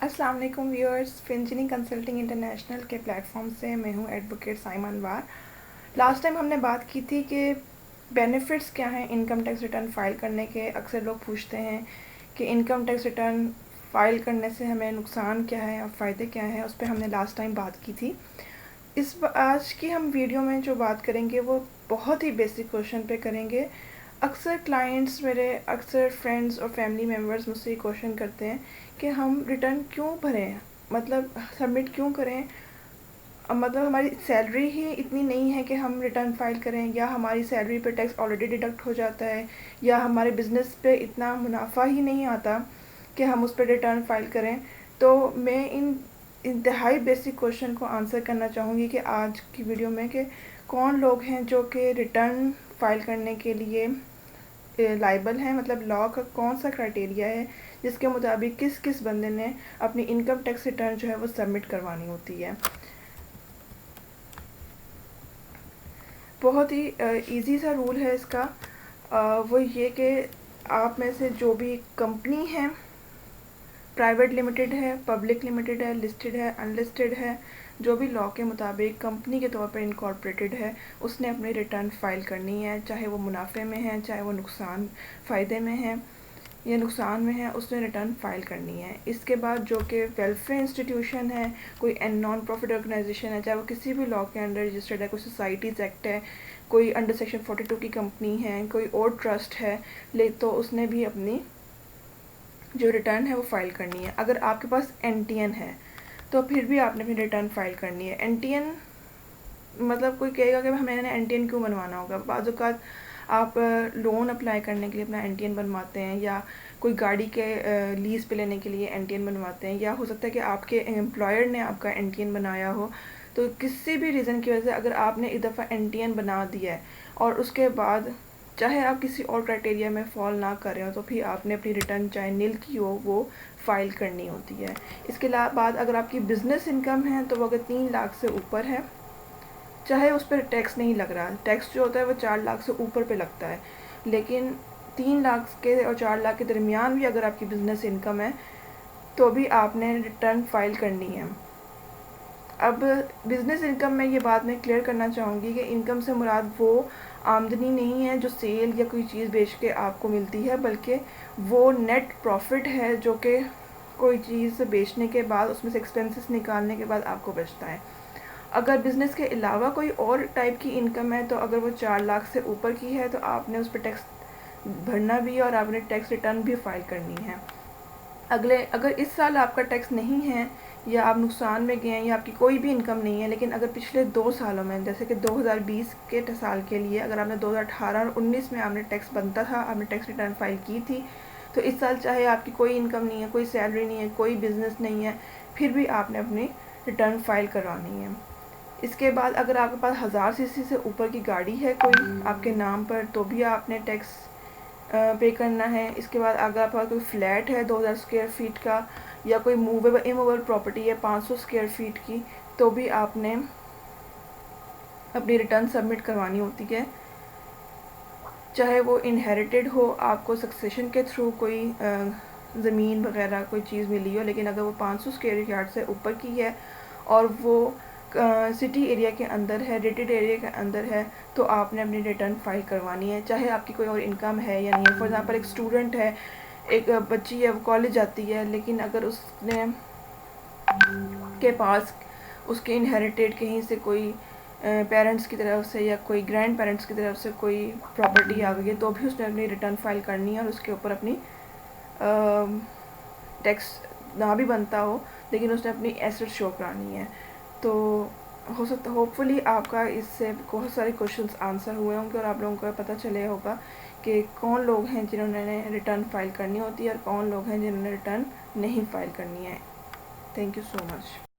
अस्सलाम वालेकुम viewers, फिनजिनी consulting international के प्लेटफॉर्म से मैं हूं एडवोकेट साइमा अनवार। लास्ट टाइम हमने बात की थी कि बेनिफिट्स क्या हैं इनकम टैक्स रिटर्न फ़ाइल करने के। अक्सर लोग पूछते हैं कि इनकम टैक्स रिटर्न फ़ाइल करने से हमें नुकसान क्या है और फ़ायदे क्या हैं, उस पर हमने लास्ट टाइम बात की थी। आज की हम वीडियो में जो बात करेंगे वो बहुत ही बेसिक क्वेश्चन पे करेंगे। अक्सर क्लाइंट्स मेरे, अक्सर फ्रेंड्स और फैमिली मेम्बर्स मुझसे ये क्वेश्चन करते हैं कि हम रिटर्न क्यों भरें, मतलब सबमिट क्यों करें। मतलब हमारी सैलरी ही इतनी नहीं है कि हम रिटर्न फाइल करें, या हमारी सैलरी पे टैक्स ऑलरेडी डिडक्ट हो जाता है, या हमारे बिज़नेस पे इतना मुनाफा ही नहीं आता कि हम उस पर रिटर्न फाइल करें। तो मैं इन इंतहाई बेसिक क्वेश्चन को आंसर करना चाहूँगी कि आज की वीडियो में कि कौन लोग हैं जो कि रिटर्न फाइल करने के लिए लाइबल हैं, मतलब लॉ का कौन सा क्राइटेरिया है जिसके मुताबिक किस किस बंदे ने अपनी इनकम टैक्स रिटर्न जो है वो सबमिट करवानी होती है। बहुत ही इजी सा रूल है इसका। वो ये कि आप में से जो भी कंपनी है, प्राइवेट लिमिटेड है, पब्लिक लिमिटेड है, लिस्टेड है, अनलिस्टेड है, जो भी लॉ के मुताबिक कंपनी के तौर पर इनकॉर्पोरेटेड है, उसने अपनी रिटर्न फाइल करनी है। चाहे वो मुनाफे में है, चाहे वो नुकसान फ़ायदे में है या नुकसान में है, उसने रिटर्न फाइल करनी है। इसके बाद जो कि वेलफेयर इंस्टीट्यूशन है, कोई नॉन प्रॉफिट ऑर्गेनाइजेशन है, चाहे वो किसी भी लॉ के अंडर रजिस्टर्ड है, कोई सोसाइटीज़ एक्ट है, कोई अंडर सेक्शन 42 की कंपनी है, कोई और ट्रस्ट है, तो उसने भी अपनी जो रिटर्न है वो फ़ाइल करनी है। अगर आपके पास एनटीएन है तो फिर भी आपने अपनी रिटर्न फाइल करनी है। एनटीएन मतलब कोई कहेगा कि मैंने एनटीएन क्यों बनवाना होगा। बाज़ औक़ात आप लोन अप्लाई करने के लिए अपना एनटीएन बनवाते हैं, या कोई गाड़ी के लीज़ पे लेने के लिए एनटीएन बनवाते हैं, या हो सकता है कि आपके एम्प्लॉयर ने आपका एनटीएन बनाया हो। तो किसी भी रीज़न की वजह से अगर आपने एक दफ़ा एनटीएन बना दिया है और उसके बाद चाहे आप किसी और क्राइटेरिया में फॉल ना कर रहे हो, तो फिर आपने अपनी रिटर्न चाहे नील की हो वो फ़ाइल करनी होती है। इसके बाद अगर आपकी बिज़नेस इनकम है तो वो अगर 3 लाख से ऊपर है, चाहे उस पर टैक्स नहीं लग रहा, टैक्स जो होता है वो 4 लाख से ऊपर पे लगता है, लेकिन 3 लाख के और 4 लाख के दरमियान भी अगर आपकी बिज़नेस इनकम है तो भी आपने रिटर्न फाइल करनी है। अब बिज़नेस इनकम में ये बात मैं क्लियर करना चाहूँगी कि इनकम से मुराद वो आमदनी नहीं है जो सेल या कोई चीज़ बेच के आपको मिलती है, बल्कि वो नेट प्रॉफिट है जो कि कोई चीज़ बेचने के बाद उसमें से एक्सपेंसेस निकालने के बाद आपको बचता है। अगर बिज़नेस के अलावा कोई और टाइप की इनकम है, तो अगर वो 4 लाख से ऊपर की है तो आपने उस पर टैक्स भरना भी है और आपने टैक्स रिटर्न भी फाइल करनी है। अगर इस साल आपका टैक्स नहीं है, या आप नुकसान में गए हैं, या आपकी कोई भी इनकम नहीं है, लेकिन अगर पिछले 2 सालों में, जैसे कि 2020 के साल के लिए अगर आपने 2018 और 19 में आपने टैक्स बनता था, आपने टैक्स रिटर्न फाइल की थी, तो इस साल चाहे आपकी कोई इनकम नहीं है, कोई सैलरी नहीं है, कोई बिज़नेस नहीं है, फिर भी आपने अपनी रिटर्न फाइल करवानी है। इसके बाद अगर आपके पास 1000 सीसी से ऊपर की गाड़ी है कोई आपके नाम पर, तो भी आपने टैक्स पे करना है। इसके बाद अगर आपका कोई फ्लैट है 2000 स्क्वायर फीट का, या कोई मूवेबल इमूवेबल प्रॉपर्टी है 500 स्क्वायर फीट की, तो भी आपने अपनी रिटर्न सबमिट करवानी होती है। चाहे वो इनहेरिटेड हो, आपको सक्सेशन के थ्रू कोई ज़मीन वगैरह कोई चीज़ मिली हो, लेकिन अगर वो 500 स्क्वायर यार्ड से ऊपर की है और वो सिटी एरिया के अंदर है, रेटेड एरिया के अंदर है, तो आपने अपनी रिटर्न फाइल करवानी है, चाहे आपकी कोई और इनकम है या नहीं है। फॉर एग्ज़ाम्पल एक स्टूडेंट है, एक बच्ची है, वो कॉलेज जाती है, लेकिन अगर उसने के पास उसके इनहेरिटेड कहीं से कोई पेरेंट्स की तरफ से या कोई ग्रैंड पेरेंट्स की तरफ से कोई प्रॉपर्टी आ गई है, तो भी उसने अपनी रिटर्न फाइल करनी है और उसके ऊपर अपनी टैक्स ना भी बनता हो, लेकिन उसने अपनी एसेट शो करानी है। तो हो सकता होपफुली आपका इससे बहुत सारे क्वेश्चंस आंसर हुए होंगे और आप लोगों को पता चले होगा कि कौन लोग हैं जिन्होंने रिटर्न फाइल करनी होती है और कौन लोग हैं जिन्होंने रिटर्न नहीं फाइल करनी है। Thank you so much.